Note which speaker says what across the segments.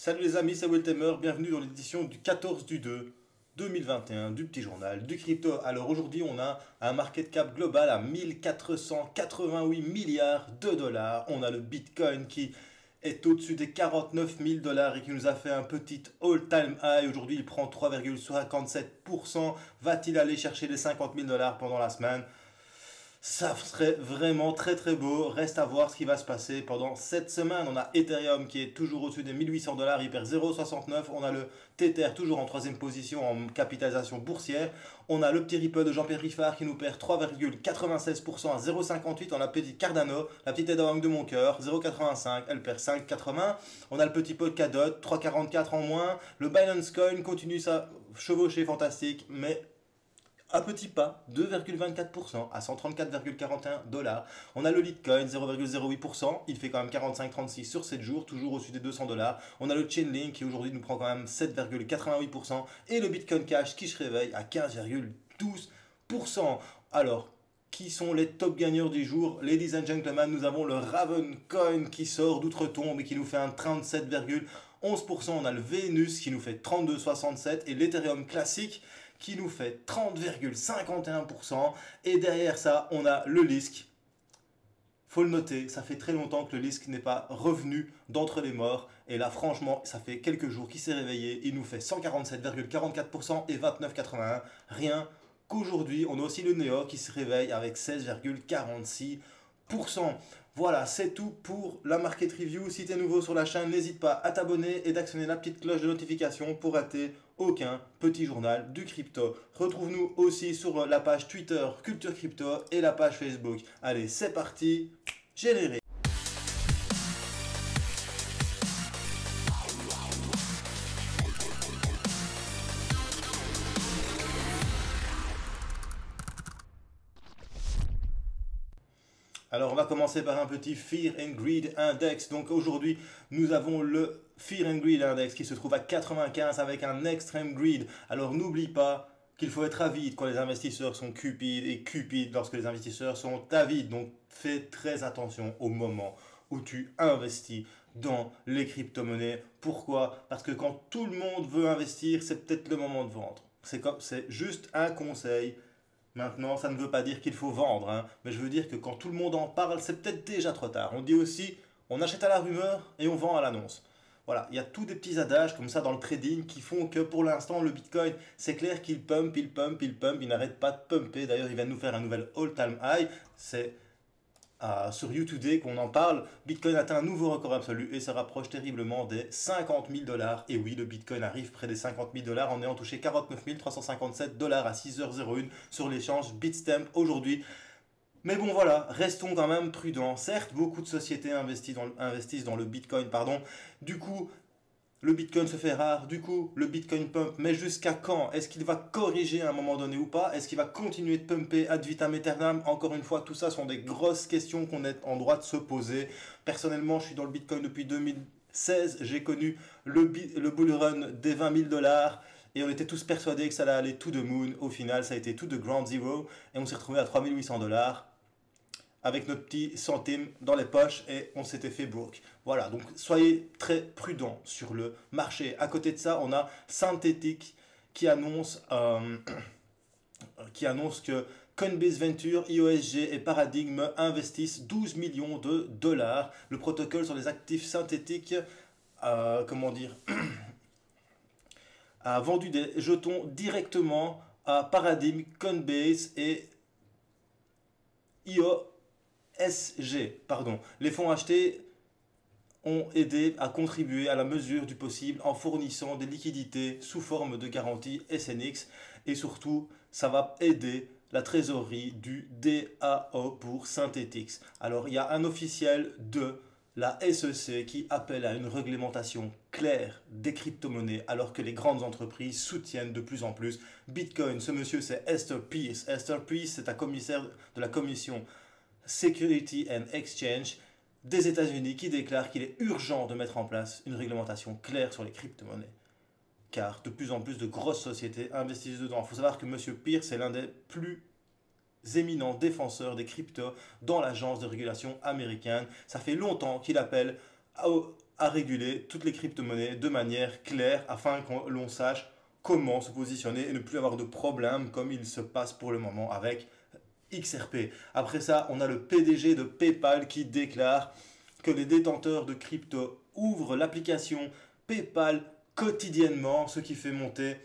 Speaker 1: Salut les amis, c'est Wiltemer, bienvenue dans l'édition du 14 du 2 2021 du petit journal du crypto. Alors aujourd'hui on a un market cap global à 1488 milliards de dollars. On a le Bitcoin qui est au-dessus des 49 000 dollars et qui nous a fait un petit all-time high. Aujourd'hui il prend 3,57%. Va-t-il aller chercher les 50 000 dollars pendant la semaine ? Ça serait vraiment très très beau. Reste à voir ce qui va se passer pendant cette semaine. On a Ethereum qui est toujours au-dessus des 1800 dollars, il perd 0,69. On a le Tether toujours en troisième position en capitalisation boursière. On a le petit Ripple de Jean-Pierre Riffard qui nous perd 3,96% à 0,58. On a le petit Cardano, la petite Ethereum de mon cœur, 0,85. Elle perd 5,80. On a le petit Polkadot, 3,44 en moins. Le Binance Coin continue sa chevauchée fantastique, mais un petit pas, 2,24% à 134,41 dollars. On a le Litecoin, 0,08%. Il fait quand même 45,36 sur 7 jours, toujours au-dessus des 200 dollars. On a le Chainlink qui aujourd'hui nous prend quand même 7,88%. Et le Bitcoin Cash qui se réveille à 15,12%. Alors, qui sont les top gagneurs du jour? Ladies and gentlemen, nous avons le Ravencoin qui sort d'outre-tombe et qui nous fait un 37,11%. On a le Venus qui nous fait 32,67% et l'Ethereum classique qui nous fait 30,51%. Et derrière ça, on a le Lisk. Faut le noter, ça fait très longtemps que le Lisk n'est pas revenu d'entre les morts. Et là, franchement, ça fait quelques jours qu'il s'est réveillé. Il nous fait 147,44% et 29,81%. Rien qu'aujourd'hui, on a aussi le Neo qui se réveille avec 16,46%. Voilà, c'est tout pour la market review. Si tu es nouveau sur la chaîne, n'hésite pas à t'abonner et d'actionner la petite cloche de notification pour rater aucun petit journal du crypto. Retrouve-nous aussi sur la page Twitter Culture Crypto et la page Facebook. Allez, c'est parti, générique. Alors on va commencer par un petit Fear and Greed Index. Donc aujourd'hui nous avons le Fear and Greed Index qui se trouve à 95 avec un Extreme Greed. Alors n'oublie pas qu'il faut être avide quand les investisseurs sont cupides et cupide lorsque les investisseurs sont avides. Donc fais très attention au moment où tu investis dans les crypto-monnaies. Pourquoi? Parce que quand tout le monde veut investir, c'est peut-être le moment de vendre. C'est juste un conseil. Maintenant, ça ne veut pas dire qu'il faut vendre, hein, mais je veux dire que quand tout le monde en parle, c'est peut-être déjà trop tard. On dit aussi, on achète à la rumeur et on vend à l'annonce. Voilà, il y a tous des petits adages comme ça dans le trading qui font que pour l'instant, le Bitcoin, c'est clair qu'il pump, il n'arrête pas de pumper. D'ailleurs, il va nous faire un nouvel all-time high. C'est sur U2Day qu'on en parle. Bitcoin atteint un nouveau record absolu et se rapproche terriblement des 50 000 dollars. Et oui, le Bitcoin arrive près des 50 000 dollars en ayant touché 49 357 dollars à 6h01 sur l'échange Bitstamp aujourd'hui. Mais bon voilà, restons quand même prudents. Certes, beaucoup de sociétés investissent dans le Bitcoin, pardon. Du coup, le Bitcoin se fait rare, du coup, le Bitcoin pump, mais jusqu'à quand? Est-ce qu'il va corriger à un moment donné ou pas? Est-ce qu'il va continuer de pumper ad vitam aeternam? Encore une fois, tout ça sont des grosses questions qu'on est en droit de se poser. Personnellement, je suis dans le Bitcoin depuis 2016. J'ai connu le bull run des 20 000 dollars. Et on était tous persuadés que ça allait aller to the moon. Au final, ça a été to the ground zero. Et on s'est retrouvé à 3 800 dollars. Avec notre petit centime dans les poches et on s'était fait broke. Voilà, donc soyez très prudents sur le marché. À côté de ça, on a Synthetic qui annonce que Coinbase Venture, IOSG et Paradigm investissent 12 millions de dollars. Le protocole sur les actifs synthétiques, a vendu des jetons directement à Paradigm, Coinbase et IOSG. Les fonds achetés ont aidé à contribuer à la mesure du possible en fournissant des liquidités sous forme de garantie SNX et surtout ça va aider la trésorerie du DAO pour Synthetix. Alors il y a un officiel de la SEC qui appelle à une réglementation claire des crypto-monnaies alors que les grandes entreprises soutiennent de plus en plus Bitcoin. Ce monsieur c'est Hester Peirce. Hester Peirce c'est un commissaire de la commission Security and Exchange des États-Unis qui déclare qu'il est urgent de mettre en place une réglementation claire sur les crypto-monnaies. Car de plus en plus de grosses sociétés investissent dedans. Il faut savoir que M. Peirce est l'un des plus éminents défenseurs des cryptos dans l'agence de régulation américaine. Ça fait longtemps qu'il appelle à réguler toutes les crypto-monnaies de manière claire afin que l'on sache comment se positionner et ne plus avoir de problème comme il se passe pour le moment avec XRP. Après ça, on a le PDG de PayPal qui déclare que les détenteurs de crypto ouvrent l'application PayPal quotidiennement, ce qui fait monter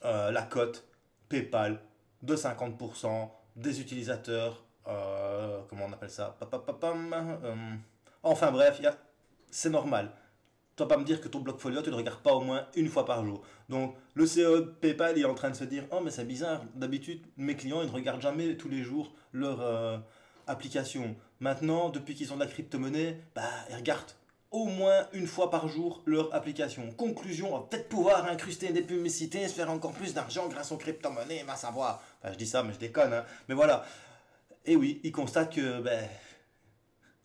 Speaker 1: la cote PayPal de 50% des utilisateurs. Comment on appelle ça? Enfin bref, c'est normal. Tu vas pas me dire que ton Blockfolio, tu ne le regardes pas au moins une fois par jour. Donc, le CEO de PayPal est en train de se dire, oh, mais c'est bizarre, d'habitude, mes clients, ils ne regardent jamais tous les jours leur application. Maintenant, depuis qu'ils ont de la crypto-monnaie, bah, ils regardent au moins une fois par jour leur application. Conclusion, on va peut-être pouvoir incruster des publicités et se faire encore plus d'argent grâce aux crypto-monnaies, va savoir. Enfin, je dis ça, mais je déconne, hein. Mais voilà. Et oui, ils constatent que, ben,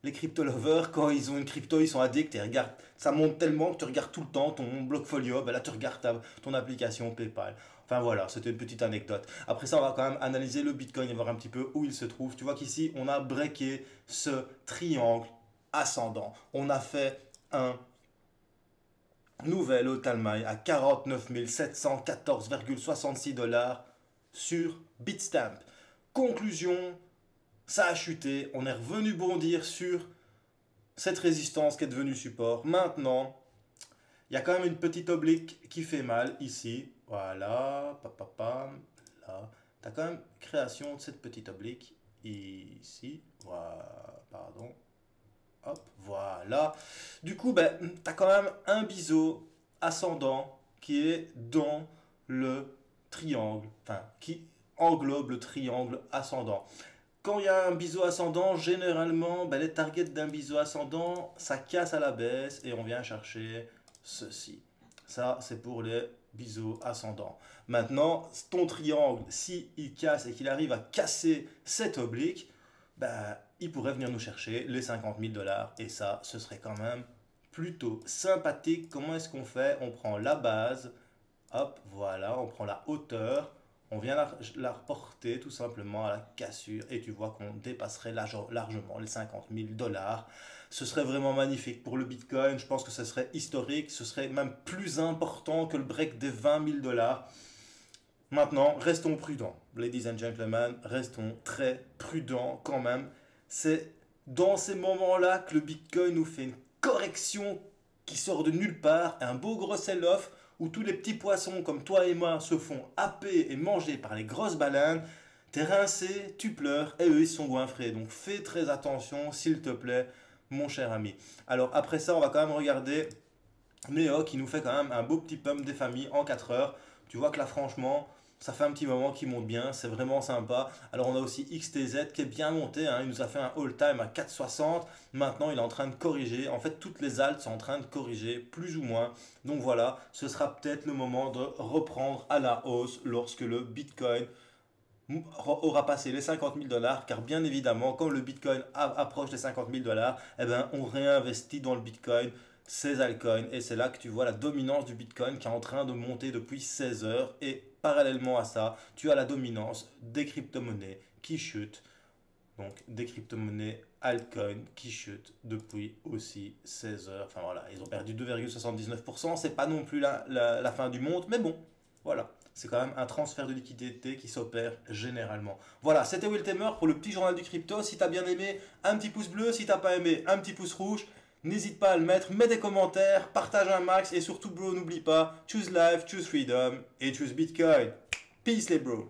Speaker 1: les crypto-lovers, quand ils ont une crypto, ils sont addicts et regarde, ça monte tellement que tu regardes tout le temps ton Blockfolio, ben là tu regardes ton application PayPal. Enfin voilà, c'était une petite anecdote. Après ça, on va quand même analyser le Bitcoin et voir un petit peu où il se trouve. Tu vois qu'ici, on a breaké ce triangle ascendant. On a fait un nouvel all-time high à 49 714,66 $ sur Bitstamp. Conclusion, ça a chuté, on est revenu bondir sur cette résistance qui est devenue support. Maintenant, il y a quand même une petite oblique qui fait mal ici. Voilà, là. Tu as quand même création de cette petite oblique ici. Voilà, pardon. Hop, voilà. Du coup, ben, tu as quand même un biseau ascendant qui est dans le triangle, enfin, qui englobe le triangle ascendant. Quand il y a un biseau ascendant, généralement, ben, les targets d'un biseau ascendant, ça casse à la baisse et on vient chercher ceci. Ça, c'est pour les biseaux ascendants. Maintenant, ton triangle, s'il casse et qu'il arrive à casser cette oblique, ben, il pourrait venir nous chercher les 50 000 $ et ça, ce serait quand même plutôt sympathique. Comment est-ce qu'on fait? On prend la base, hop, voilà, on prend la hauteur. On vient la reporter tout simplement à la cassure et tu vois qu'on dépasserait largement les 50 000 $. Ce serait vraiment magnifique pour le Bitcoin. Je pense que ce serait historique. Ce serait même plus important que le break des 20 000 $. Maintenant, restons prudents. Ladies and gentlemen, restons très prudents quand même. C'est dans ces moments-là que le Bitcoin nous fait une correction qui sort de nulle part, un beau gros sell-off où tous les petits poissons comme toi et moi se font happer et manger par les grosses baleines, t'es rincé, tu pleures et eux ils sont goinfrés. Donc fais très attention s'il te plaît mon cher ami. Alors après ça on va quand même regarder Néo qui nous fait quand même un beau petit pump des familles en 4 heures. Tu vois que là franchement ça fait un petit moment qu'il monte bien, c'est vraiment sympa. Alors on a aussi XTZ qui est bien monté, hein. Il nous a fait un all-time à 4,60. Maintenant il est en train de corriger. En fait toutes les alts sont en train de corriger plus ou moins. Donc voilà, ce sera peut-être le moment de reprendre à la hausse lorsque le Bitcoin aura passé les 50 000 $. Car bien évidemment, quand le Bitcoin approche les 50 000 $, eh ben, on réinvestit dans le Bitcoin ces altcoins. Et c'est là que tu vois la dominance du Bitcoin qui est en train de monter depuis 16 heures. Et parallèlement à ça, tu as la dominance des crypto-monnaies qui chutent. Donc des crypto-monnaies altcoins qui chutent depuis aussi 16 heures. Enfin voilà, ils ont perdu 2,79%. C'est pas non plus la fin du monde, mais bon, voilà. C'est quand même un transfert de liquidité qui s'opère généralement. Voilà, c'était Will Tamer pour le petit journal du crypto. Si tu as bien aimé, un petit pouce bleu. Si tu n'as pas aimé, un petit pouce rouge. N'hésite pas à le mettre, mets des commentaires, partage un max et surtout bro, n'oublie pas, choose life, choose freedom et choose Bitcoin. Peace les bros.